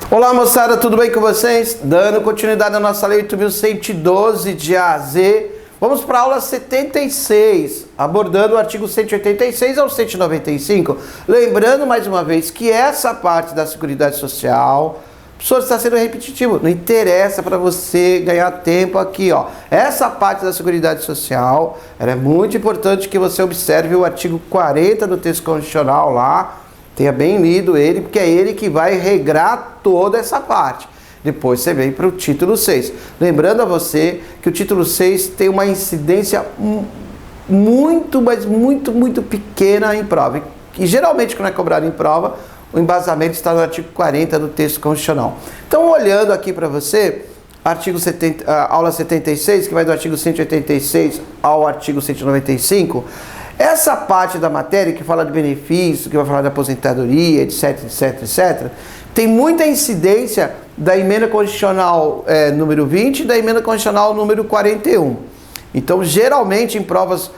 Olá moçada, tudo bem com vocês? Dando continuidade à nossa lei 8.112 de A a Z, vamos para a aula 76, abordando o artigo 186 ao 195. Lembrando mais uma vez que essa parte da Seguridade Social, professor, está sendo repetitivo, não interessa para você ganhar tempo aqui, ó. Essa parte da Seguridade Social, ela é muito importante que você observe o artigo 40 do texto constitucional lá, tenha bem lido ele, porque é ele que vai regrar toda essa parte. Depois você vem para o título 6. Lembrando a você que o título 6 tem uma incidência muito, mas muito pequena em prova. E geralmente quando é cobrado em prova, o embasamento está no artigo 40 do texto constitucional. Então, olhando aqui para você, artigo 70, aula 76, que vai do artigo 186 ao artigo 195, essa parte da matéria que fala de benefício, que vai falar de aposentadoria, etc, tem muita incidência da emenda constitucional número 20 e da emenda constitucional número 41. Então, geralmente, em provas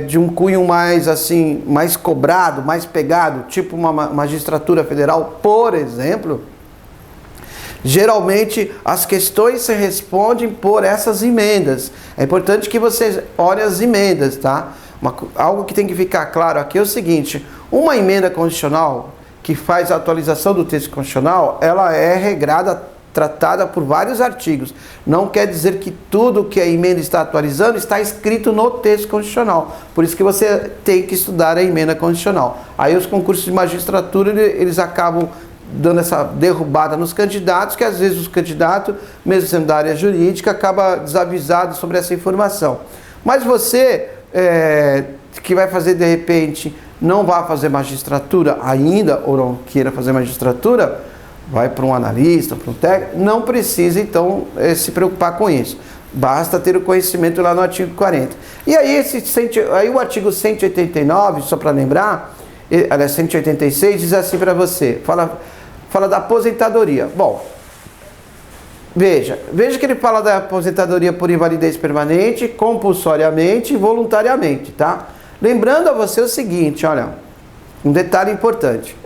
de um cunho mais, assim, mais cobrado, mais pegado, tipo uma magistratura federal, por exemplo, geralmente as questões se respondem por essas emendas. É importante que você olhe as emendas, tá? Algo que tem que ficar claro aqui é o seguinte: uma emenda constitucional que faz a atualização do texto constitucional, ela é regrada, tratada por vários artigos. Não quer dizer que tudo que a emenda está atualizando está escrito no texto constitucional. Por isso que você tem que estudar a emenda constitucional. Aí os concursos de magistratura, eles acabam dando essa derrubada nos candidatos, que às vezes os candidatos, mesmo sendo da área jurídica, acaba desavisado sobre essa informação. Mas você que vai fazer de repente, não vai fazer magistratura ainda, ou não queira fazer magistratura, vai para um analista, para um técnico, não precisa então se preocupar com isso. Basta ter o conhecimento lá no artigo 40. E aí, aí o artigo 189, só para lembrar, aliás, 186, diz assim para você, fala da aposentadoria. Bom, veja que ele fala da aposentadoria por invalidez permanente, compulsoriamente e voluntariamente, tá? Lembrando a você o seguinte, olha, um detalhe importante.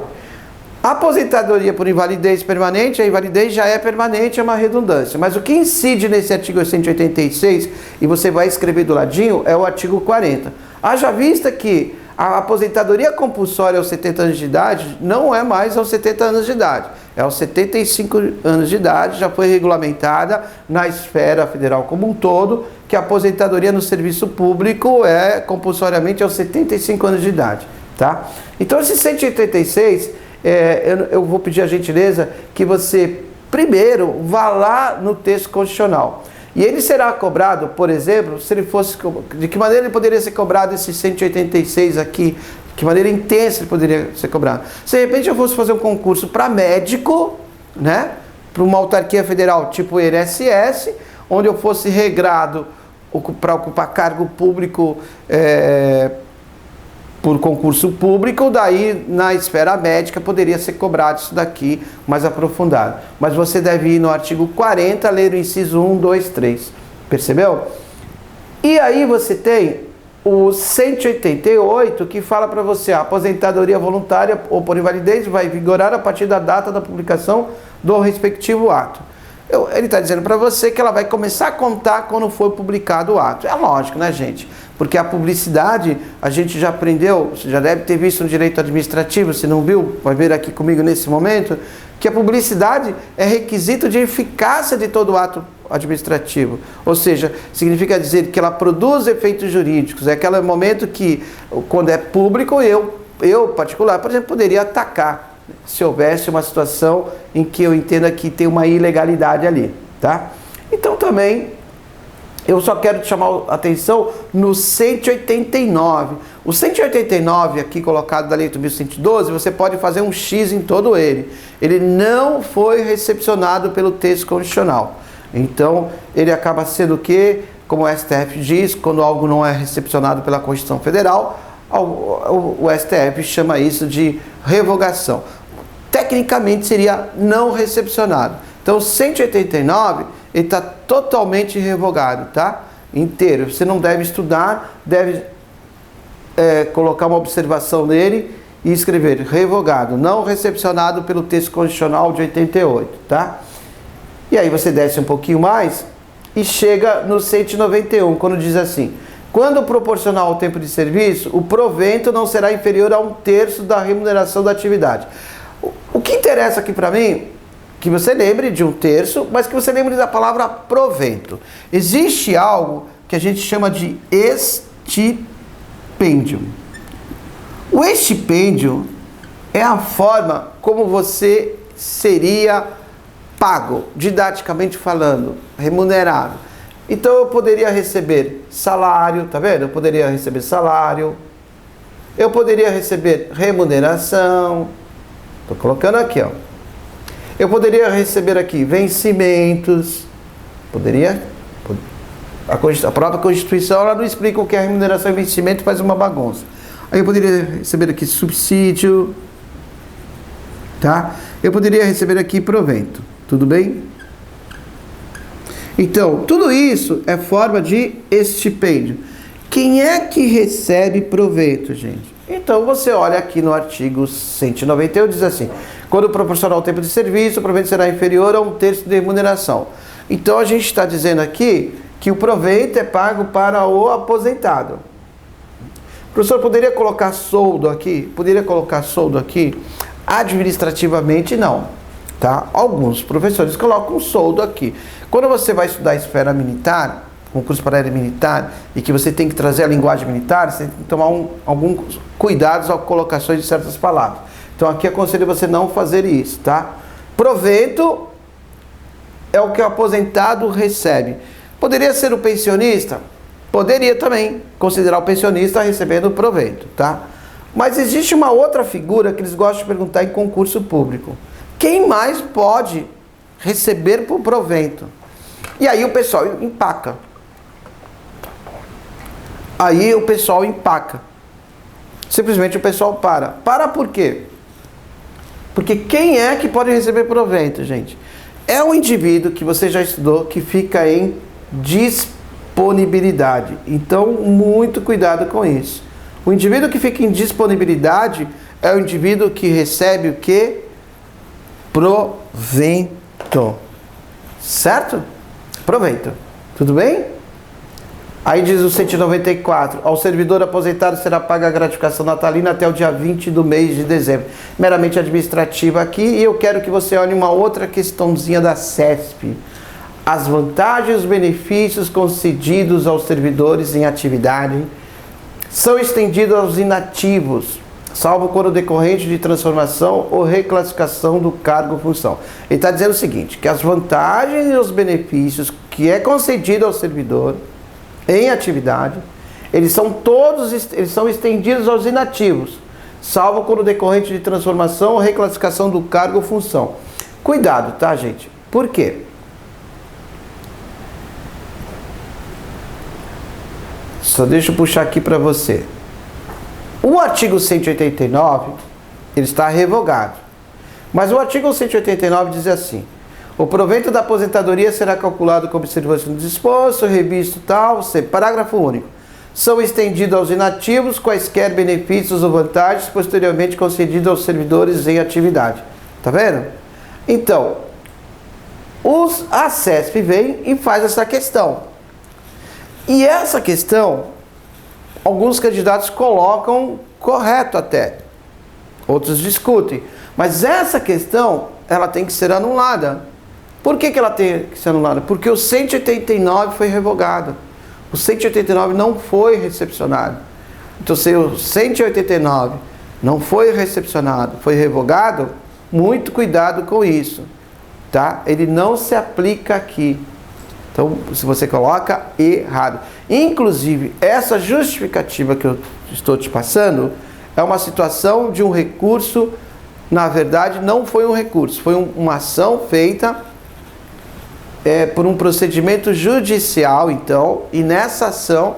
A aposentadoria por invalidez permanente, a invalidez já é permanente, é uma redundância. Mas o que incide nesse artigo 186, e você vai escrever do ladinho, é o artigo 40. Haja vista que a aposentadoria compulsória aos 70 anos de idade não é mais aos 70 anos de idade. É aos 75 anos de idade, já foi regulamentada na esfera federal como um todo, que a aposentadoria no serviço público é compulsoriamente aos 75 anos de idade, tá? Então, esse 186, eu vou pedir a gentileza que você, primeiro, vá lá no texto constitucional. E ele será cobrado, por exemplo, se ele fosse... De que maneira ele poderia ser cobrado esse 186 aqui? De que maneira intensa ele poderia ser cobrado? Se de repente eu fosse fazer um concurso para médico, né? Para uma autarquia federal tipo o INSS, onde eu fosse regrado para ocupar cargo público por concurso público, daí na esfera médica poderia ser cobrado isso daqui mais aprofundado. Mas você deve ir no artigo 40, ler o inciso 1, 2, 3. Percebeu? E aí você tem o 188, que fala para você: a aposentadoria voluntária ou por invalidez vai vigorar a partir da data da publicação do respectivo ato. Ele está dizendo para você que ela vai começar a contar quando for publicado o ato. É lógico, né, gente? Porque a publicidade, a gente já aprendeu, você já deve ter visto no direito administrativo, se não viu, vai ver aqui comigo nesse momento, que a publicidade é requisito de eficácia de todo ato administrativo. Ou seja, significa dizer que ela produz efeitos jurídicos. É aquele momento que, quando é público, eu particular, por exemplo, poderia atacar se houvesse uma situação em que eu entenda que tem uma ilegalidade ali, tá? Então também eu só quero te chamar a atenção no 189. O 189 aqui colocado da lei 8.112, você pode fazer um X em todo ele. Ele não foi recepcionado pelo texto constitucional. Então ele acaba sendo o quê? Como o STF diz, quando algo não é recepcionado pela Constituição Federal, o STF chama isso de revogação. Tecnicamente seria não recepcionado. Então 189, ele está totalmente revogado, tá? inteiro. Você não deve estudar, deve colocar uma observação nele e escrever revogado, não recepcionado pelo texto constitucional de 88, tá? E aí você desce um pouquinho mais e chega no 191, quando diz assim: quando proporcional ao tempo de serviço, o provento não será inferior a 1/3 da remuneração da atividade. O que interessa aqui para mim, que você lembre de 1/3, mas que você lembre da palavra provento. Existe algo que a gente chama de estipêndio. O estipêndio é a forma como você seria pago, didaticamente falando, remunerado. Então eu poderia receber salário, tá vendo? Eu poderia receber salário, eu poderia receber remuneração, tô colocando aqui, ó. Eu poderia receber aqui vencimentos, a própria Constituição ela não explica o que é remuneração e vencimento, faz uma bagunça. Aí eu poderia receber aqui subsídio, tá? Eu poderia receber aqui provento, tudo bem? Então, tudo isso é forma de estipêndio. Quem é que recebe provento, gente? Então, você olha aqui no artigo 191, diz assim: quando proporcional ao tempo de serviço, o provento será inferior a 1/3 de remuneração. Então, a gente está dizendo aqui que o provento é pago para o aposentado. O professor poderia colocar soldo aqui? Poderia colocar soldo aqui? Administrativamente, não. Tá? Alguns professores colocam soldo aqui. Quando você vai estudar esfera militar, concurso para a área militar, e que você tem que trazer a linguagem militar, você tem que tomar alguns cuidados ao colocações de certas palavras. Então aqui aconselho você não fazer isso, tá? Provento é o que o aposentado recebe. Poderia ser o pensionista? Poderia também considerar o pensionista recebendo provento, tá? Mas existe uma outra figura que eles gostam de perguntar em concurso público. Quem mais pode receber por provento? E aí o pessoal empaca. Simplesmente o pessoal para. Para por quê? Porque quem é que pode receber provento, gente? É um indivíduo que você já estudou que fica em disponibilidade. Então, muito cuidado com isso. O indivíduo que fica em disponibilidade é o indivíduo que recebe o quê? Provento. Certo? Provento. Tudo bem? Aí diz o 194, ao servidor aposentado será paga a gratificação natalina até o dia 20 do mês de dezembro. Meramente administrativa aqui, e eu quero que você olhe uma outra questãozinha da CESP. As vantagens e os benefícios concedidos aos servidores em atividade são estendidos aos inativos, salvo quando decorrente de transformação ou reclassificação do cargo ou função. Ele está dizendo o seguinte, que as vantagens e os benefícios que é concedido ao servidor em atividade, eles são estendidos aos inativos, salvo quando decorrente de transformação ou reclassificação do cargo ou função. Cuidado, tá, gente? Por quê? Só deixa eu puxar aqui para você. O artigo 189, ele está revogado. Mas o artigo 189 diz assim: o provento da aposentadoria será calculado com observância do disposto, revisto tal, parágrafo único. São estendidos aos inativos quaisquer benefícios ou vantagens posteriormente concedidos aos servidores em atividade. Tá vendo? Então, a CESP vem e faz essa questão. E essa questão, alguns candidatos colocam correto até, outros discutem. Mas essa questão, ela tem que ser anulada. Por que ela tem que ser anulada? Porque o 189 foi revogado. O 189 não foi recepcionado. Então, se o 189 não foi recepcionado, foi revogado, muito cuidado com isso, tá? Ele não se aplica aqui. Então, se você coloca errado. Inclusive, essa justificativa que eu estou te passando é uma situação de um recurso. Na verdade, não foi um recurso, foi uma ação feita por um procedimento judicial, então, e nessa ação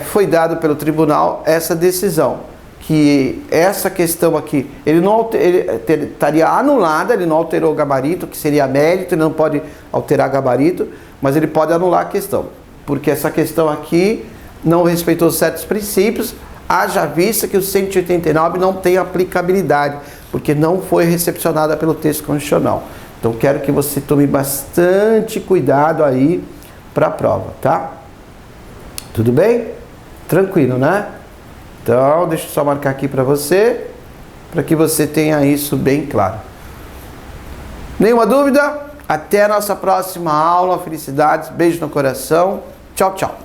foi dado pelo tribunal essa decisão, que essa questão aqui, ele estaria anulada, ele não alterou o gabarito, que seria mérito, ele não pode alterar gabarito, mas ele pode anular a questão, porque essa questão aqui não respeitou certos princípios, haja vista que o 189 não tem aplicabilidade, porque não foi recepcionada pelo texto constitucional. Então quero que você tome bastante cuidado aí para a prova, tá? Tudo bem? Tranquilo, né? Então deixa eu só marcar aqui para que você tenha isso bem claro. Nenhuma dúvida? Até a nossa próxima aula. Felicidades, beijo no coração. Tchau, tchau.